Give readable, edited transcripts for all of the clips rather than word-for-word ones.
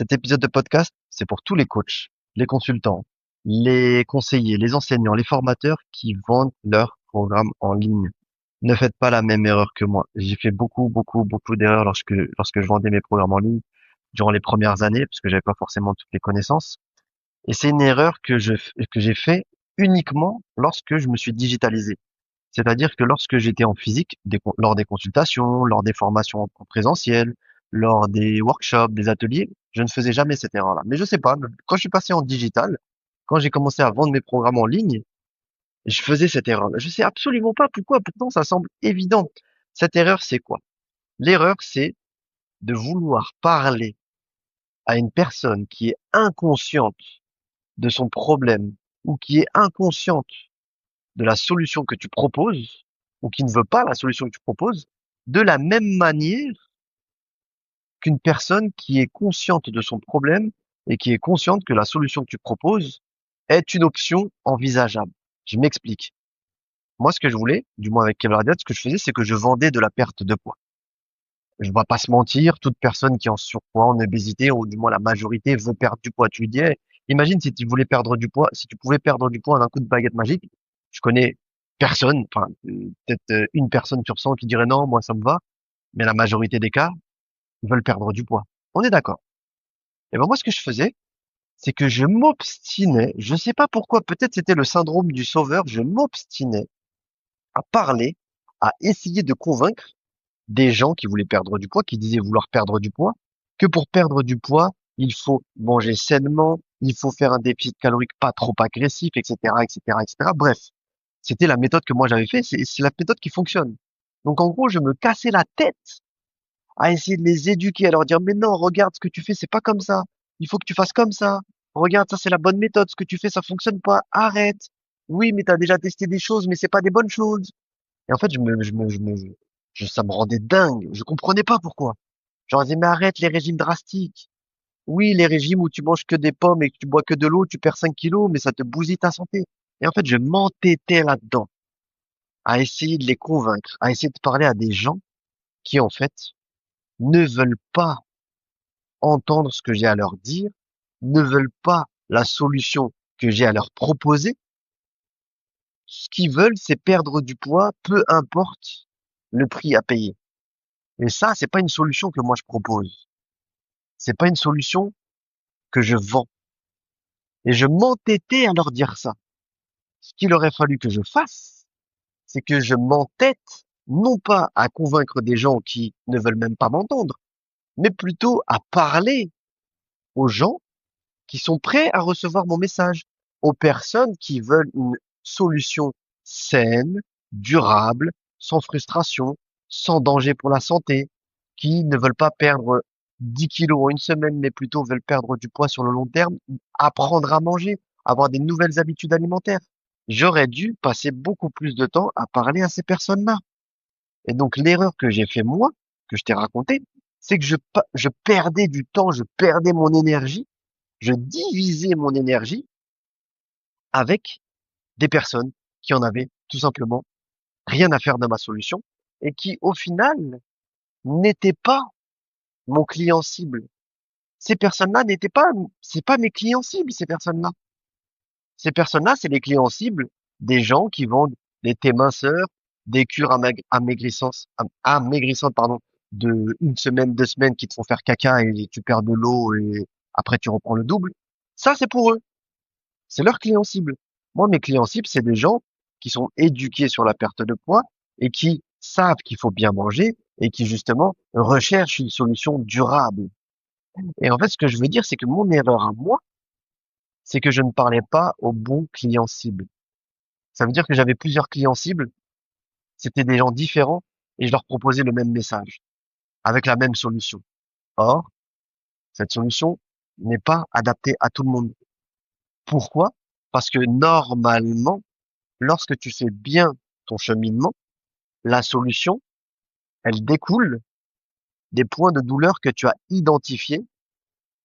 Cet épisode de podcast, c'est pour tous les coachs, les consultants, les conseillers, les enseignants, les formateurs qui vendent leurs programmes en ligne. Ne faites pas la même erreur que moi. J'ai fait beaucoup d'erreurs lorsque je vendais mes programmes en ligne durant les premières années, parce que j'avais pas forcément toutes les connaissances. Et c'est une erreur que j'ai fait uniquement lorsque je me suis digitalisé. C'est-à-dire que lorsque j'étais en physique, lors des consultations, lors des formations en présentiel, lors des workshops, des ateliers, je ne faisais jamais cette erreur-là. Mais je sais pas, quand je suis passé en digital, quand j'ai commencé à vendre mes programmes en ligne, je faisais cette erreur-là. Je sais absolument pas pourquoi, pourtant ça semble évident. Cette erreur, c'est quoi? L'erreur, c'est de vouloir parler à une personne qui est inconsciente de son problème ou qui est inconsciente de la solution que tu proposes ou qui ne veut pas la solution que tu proposes, de la même manière qu'une personne qui est consciente de son problème et qui est consciente que la solution que tu proposes est une option envisageable. Je m'explique. Moi, ce que je voulais, du moins avec Kevradiat, ce que je faisais, c'est que je vendais de la perte de poids. Je ne vais pas se mentir, toute personne qui est en surpoids, en obésité, ou du moins la majorité veut perdre du poids. Tu lui dis, hey, imagine si tu voulais perdre du poids, si tu pouvais perdre du poids en un coup de baguette magique. Je connais personne, enfin, peut-être une personne sur 100 qui dirait non, moi ça me va, mais la majorité des cas, ils veulent perdre du poids. On est d'accord. Et ben moi, ce que je faisais, c'est que je m'obstinais, je sais pas pourquoi, peut-être c'était le syndrome du sauveur, je m'obstinais à parler, à essayer de convaincre des gens qui voulaient perdre du poids, qui disaient vouloir perdre du poids, que pour perdre du poids, il faut manger sainement, il faut faire un déficit calorique pas trop agressif, etc., etc., etc. Bref, c'était la méthode que moi j'avais fait, c'est la méthode qui fonctionne. Donc en gros, je me cassais la tête à essayer de les éduquer, à leur dire, mais non, regarde ce que tu fais, c'est pas comme ça. Il faut que tu fasses comme ça. Regarde, ça c'est la bonne méthode. Ce que tu fais, ça fonctionne pas. Arrête. Oui, mais t'as déjà testé des choses, mais c'est pas des bonnes choses. Et en fait, ça me rendait dingue. Je comprenais pas pourquoi. Je leur disais, mais arrête les régimes drastiques. Oui, les régimes où tu manges que des pommes et que tu bois que de l'eau, tu perds 5 kilos, mais ça te bousille ta santé. Et en fait, je m'entêtais là-dedans, à essayer de les convaincre, à essayer de parler à des gens qui, en fait, ne veulent pas entendre ce que j'ai à leur dire, ne veulent pas la solution que j'ai à leur proposer. Ce qu'ils veulent, c'est perdre du poids, peu importe le prix à payer. Et ça, c'est pas une solution que moi je propose. C'est pas une solution que je vends. Et je m'entêtais à leur dire ça. Ce qu'il aurait fallu que je fasse, c'est que je m'entête non pas à convaincre des gens qui ne veulent même pas m'entendre, mais plutôt à parler aux gens qui sont prêts à recevoir mon message, aux personnes qui veulent une solution saine, durable, sans frustration, sans danger pour la santé, qui ne veulent pas perdre 10 kilos en une semaine, mais plutôt veulent perdre du poids sur le long terme, apprendre à manger, avoir des nouvelles habitudes alimentaires. J'aurais dû passer beaucoup plus de temps à parler à ces personnes-là. Et donc l'erreur que j'ai fait moi, que je t'ai raconté, c'est que je perdais du temps, je perdais mon énergie, je divisais mon énergie avec des personnes qui en avaient tout simplement rien à faire de ma solution et qui, au final, n'étaient pas mon client cible. Ces personnes-là c'est pas mes clients cibles, ces personnes-là. Ces personnes-là, c'est les clients cibles des gens qui vendent des thés minceurs, des cures amaigrissantes, pardon, de une semaine, 2 semaines qui te font faire caca et tu perds de l'eau et après tu reprends le double. Ça, c'est pour eux. C'est leur client cible. Moi, mes clients cibles, c'est des gens qui sont éduqués sur la perte de poids et qui savent qu'il faut bien manger et qui, justement, recherchent une solution durable. Et en fait, ce que je veux dire, c'est que mon erreur à moi, c'est que je ne parlais pas au bon client cible. Ça veut dire que j'avais plusieurs clients cibles, c'était des gens différents et je leur proposais le même message, avec la même solution. Or, cette solution n'est pas adaptée à tout le monde. Pourquoi? Parce que normalement, lorsque tu fais bien ton cheminement, la solution, elle découle des points de douleur que tu as identifiés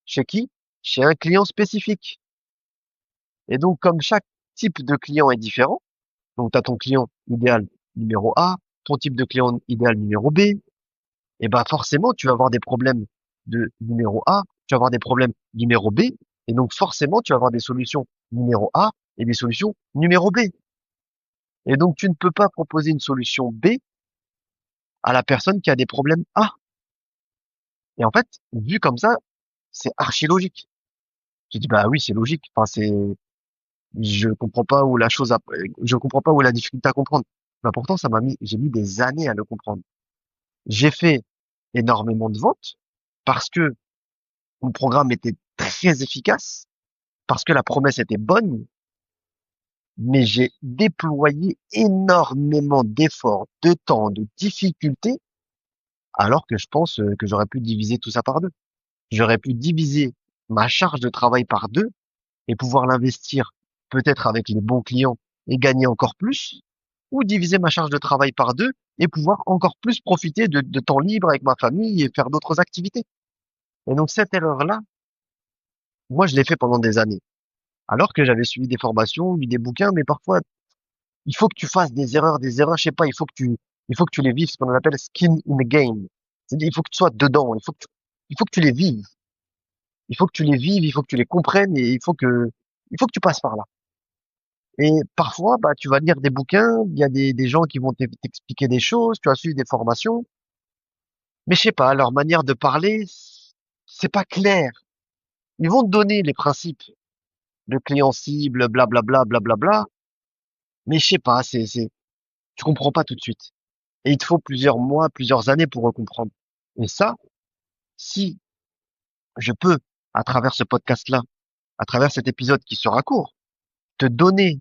chez qui? Chez un client spécifique. Et donc, comme chaque type de client est différent, donc tu as ton client idéal numéro A, ton type de client idéal numéro B, et ben forcément, tu vas avoir des problèmes de numéro A, tu vas avoir des problèmes numéro B, et donc forcément, tu vas avoir des solutions numéro A et des solutions numéro B. Et donc, tu ne peux pas proposer une solution B à la personne qui a des problèmes A. Et en fait, vu comme ça, c'est archi logique. Tu dis, bah oui, c'est logique. Enfin, je comprends pas où je comprends pas où est la difficulté à comprendre. Bah pourtant, j'ai mis des années à le comprendre. J'ai fait énormément de ventes parce que mon programme était très efficace, parce que la promesse était bonne, mais j'ai déployé énormément d'efforts, de temps, de difficultés, alors que je pense que j'aurais pu diviser tout ça par deux. J'aurais pu diviser ma charge de travail par deux et pouvoir l'investir peut-être avec les bons clients et gagner encore plus, ou diviser ma charge de travail par deux et pouvoir encore plus profiter de temps libre avec ma famille et faire d'autres activités. Et donc cette erreur-là, moi je l'ai fait pendant des années. Alors que j'avais suivi des formations, lu des bouquins, mais parfois il faut que tu fasses des erreurs, je sais pas, il faut que tu les vives, ce qu'on appelle skin in the game. C'est-à-dire, il faut que tu sois dedans, il faut que tu les vives. Il faut que tu les vives, il faut que tu les comprennes et il faut que tu passes par là. Et parfois, bah, tu vas lire des bouquins, il y a des gens qui vont t'expliquer des choses, tu vas suivre des formations, mais je sais pas, leur manière de parler, c'est pas clair. Ils vont te donner les principes de client cible, blablabla, blablabla, mais je sais pas, tu comprends pas tout de suite. Et il te faut plusieurs mois, plusieurs années pour comprendre. Et ça, si je peux, à travers ce podcast-là, à travers cet épisode qui sera court, te donner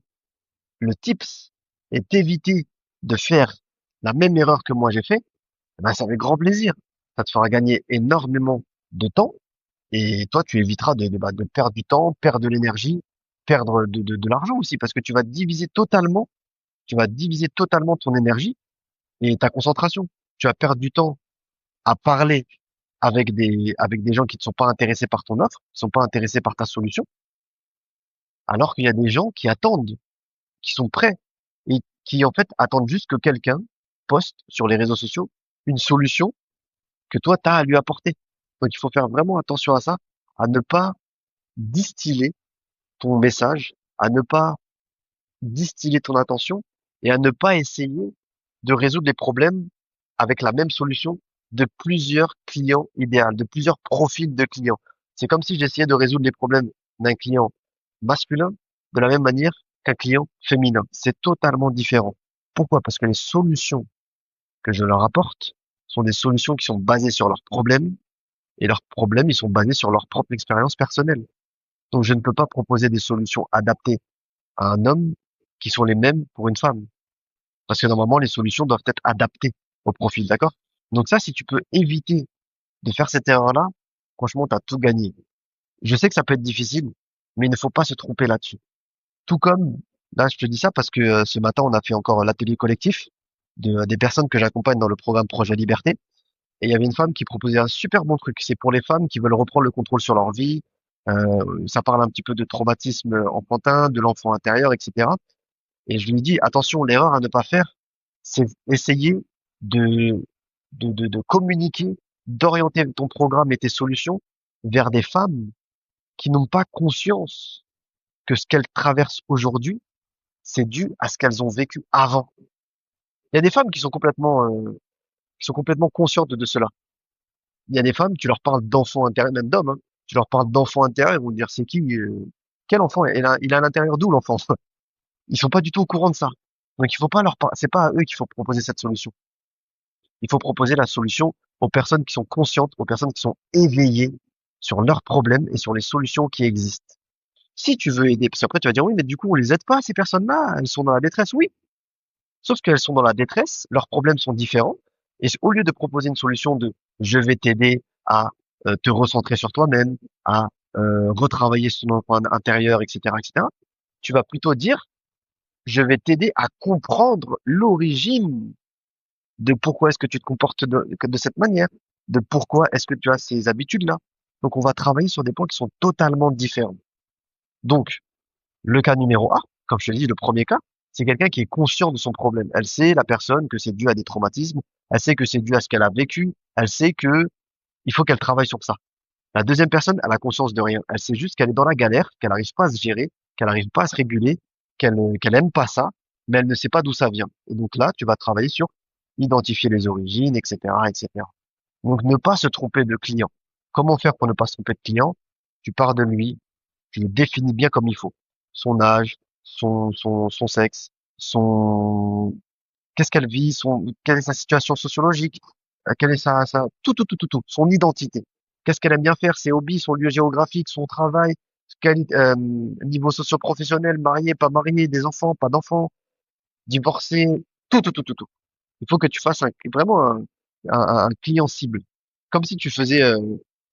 le tips et t'éviter de faire la même erreur que moi j'ai fait, eh ben, ça fait grand plaisir. Ça te fera gagner énormément de temps et toi, tu éviteras de perdre du temps, perdre de l'énergie, perdre de l'argent aussi parce que tu vas diviser totalement ton énergie et ta concentration. Tu vas perdre du temps à parler avec des gens qui ne sont pas intéressés par ton offre, qui ne sont pas intéressés par ta solution, alors qu'il y a des gens qui attendent, qui sont prêts et qui en fait attendent juste que quelqu'un poste sur les réseaux sociaux une solution que toi tu as à lui apporter. Donc il faut faire vraiment attention à ça, à ne pas distiller ton message, à ne pas distiller ton attention et à ne pas essayer de résoudre les problèmes avec la même solution de plusieurs clients idéaux, de plusieurs profils de clients. C'est comme si j'essayais de résoudre les problèmes d'un client masculin de la même manière qu'un client féminin. C'est totalement différent. Pourquoi? Parce que les solutions que je leur apporte sont des solutions qui sont basées sur leurs problèmes et leurs problèmes, ils sont basés sur leur propre expérience personnelle. Donc, je ne peux pas proposer des solutions adaptées à un homme qui sont les mêmes pour une femme. Parce que normalement, les solutions doivent être adaptées au profil, d'accord? Donc ça, si tu peux éviter de faire cette erreur-là, franchement, tu as tout gagné. Je sais que ça peut être difficile, mais il ne faut pas se tromper là-dessus. Tout comme, là, je te dis ça parce que ce matin, on a fait encore l'atelier collectif des personnes que j'accompagne dans le programme Projet Liberté. Et il y avait une femme qui proposait un super bon truc. C'est pour les femmes qui veulent reprendre le contrôle sur leur vie. Ça parle un petit peu de traumatisme enfantin, de l'enfant intérieur, etc. Et je lui dis, attention, l'erreur à ne pas faire, c'est essayer de, de communiquer, d'orienter ton programme et tes solutions vers des femmes qui n'ont pas conscience que ce qu'elles traversent aujourd'hui, c'est dû à ce qu'elles ont vécu avant. Il y a des femmes qui sont complètement conscientes de cela. Il y a des femmes, tu leur parles d'enfants intérieurs, même d'hommes, hein, tu leur parles d'enfants intérieurs, ils vont te dire c'est qui, quel enfant, il a à l'intérieur d'où l'enfant? Ils sont pas du tout au courant de ça. Donc il faut pas c'est pas à eux qu'il faut proposer cette solution. Il faut proposer la solution aux personnes qui sont conscientes, aux personnes qui sont éveillées sur leurs problèmes et sur les solutions qui existent. Si tu veux aider, parce qu'après tu vas dire oui, mais du coup on les aide pas, ces personnes-là, elles sont dans la détresse. Oui, sauf qu'elles sont dans la détresse, leurs problèmes sont différents, et au lieu de proposer une solution de je vais t'aider à te recentrer sur toi-même, à retravailler sur ton enfant intérieur, etc., etc., tu vas plutôt dire je vais t'aider à comprendre l'origine de pourquoi est-ce que tu te comportes de cette manière, de pourquoi est-ce que tu as ces habitudes-là. Donc, on va travailler sur des points qui sont totalement différents. Donc, le cas numéro A, comme je te l'ai dit, le premier cas, c'est quelqu'un qui est conscient de son problème. Elle sait, la personne, que c'est dû à des traumatismes, elle sait que c'est dû à ce qu'elle a vécu, elle sait que il faut qu'elle travaille sur ça. La deuxième personne, elle a conscience de rien. Elle sait juste qu'elle est dans la galère, qu'elle n'arrive pas à se gérer, qu'elle n'arrive pas à se réguler, qu'elle aime pas ça, mais elle ne sait pas d'où ça vient. Et donc là, tu vas travailler sur identifier les origines, etc., etc. Donc ne pas se tromper de client. Comment faire pour ne pas se tromper de client? Tu pars de lui, tu le définis bien comme il faut. Son âge, son sexe, son, qu'est-ce qu'elle vit, quelle est sa situation sociologique, quelle est tout, son identité. Qu'est-ce qu'elle aime bien faire, ses hobbies, son lieu géographique, son travail, niveau socio-professionnel, marié, pas marié, des enfants, pas d'enfants, divorcé, tout. Il faut que tu fasses vraiment un client cible. Comme si tu faisais,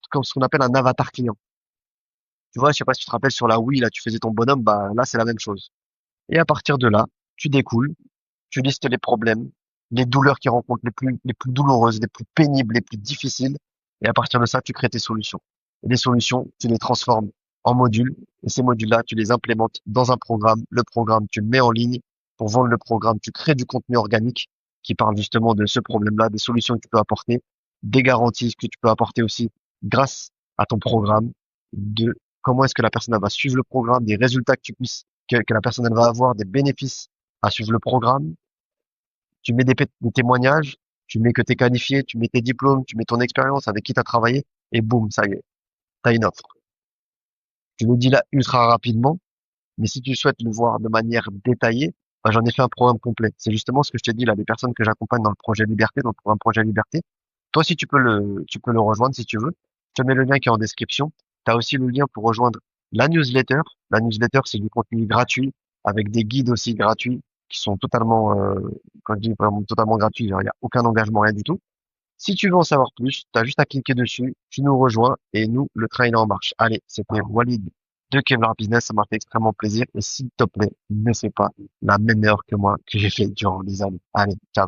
comme ce qu'on appelle un avatar client. Tu vois, je sais pas si tu te rappelles sur la Wii, là, tu faisais ton bonhomme, bah, là, c'est la même chose. Et à partir de là, tu découles, tu listes les problèmes, les douleurs qu'ils rencontrent les plus douloureuses, les plus pénibles, les plus difficiles. Et à partir de ça, tu crées tes solutions. Et les solutions, tu les transformes en modules. Et ces modules-là, tu les implémentes dans un programme. Le programme, tu le mets en ligne. Pour vendre le programme, tu crées du contenu organique qui parle justement de ce problème-là, des solutions que tu peux apporter, des garanties que tu peux apporter aussi grâce à ton programme, de comment est-ce que la personne elle va suivre le programme, des résultats que tu puisses, que la personne elle va avoir, des bénéfices à suivre le programme. Tu mets des témoignages, tu mets que tu es qualifié, tu mets tes diplômes, tu mets ton expérience, avec qui tu as travaillé, et boum, ça y est, tu as une offre. Je le dis là ultra rapidement, mais si tu souhaites le voir de manière détaillée, bah, j'en ai fait un programme complet. C'est justement ce que je te dis là, les personnes que j'accompagne dans le projet Liberté, dans le programme Projet Liberté. Toi aussi, tu peux le rejoindre si tu veux. Je te mets le lien qui est en description. Tu as aussi le lien pour rejoindre la newsletter. La newsletter, c'est du contenu gratuit avec des guides aussi gratuits qui sont totalement, quand je dis vraiment totalement gratuits, genre, il n'y a aucun engagement, rien du tout. Si tu veux en savoir plus, tu as juste à cliquer dessus, tu nous rejoins et nous, le train il est en marche. Allez, c'était Walid de Kevlar Business, ça m'a fait extrêmement plaisir et s'il te plaît, ne fais pas la même erreur que moi que j'ai fait durant des années. Allez, ciao.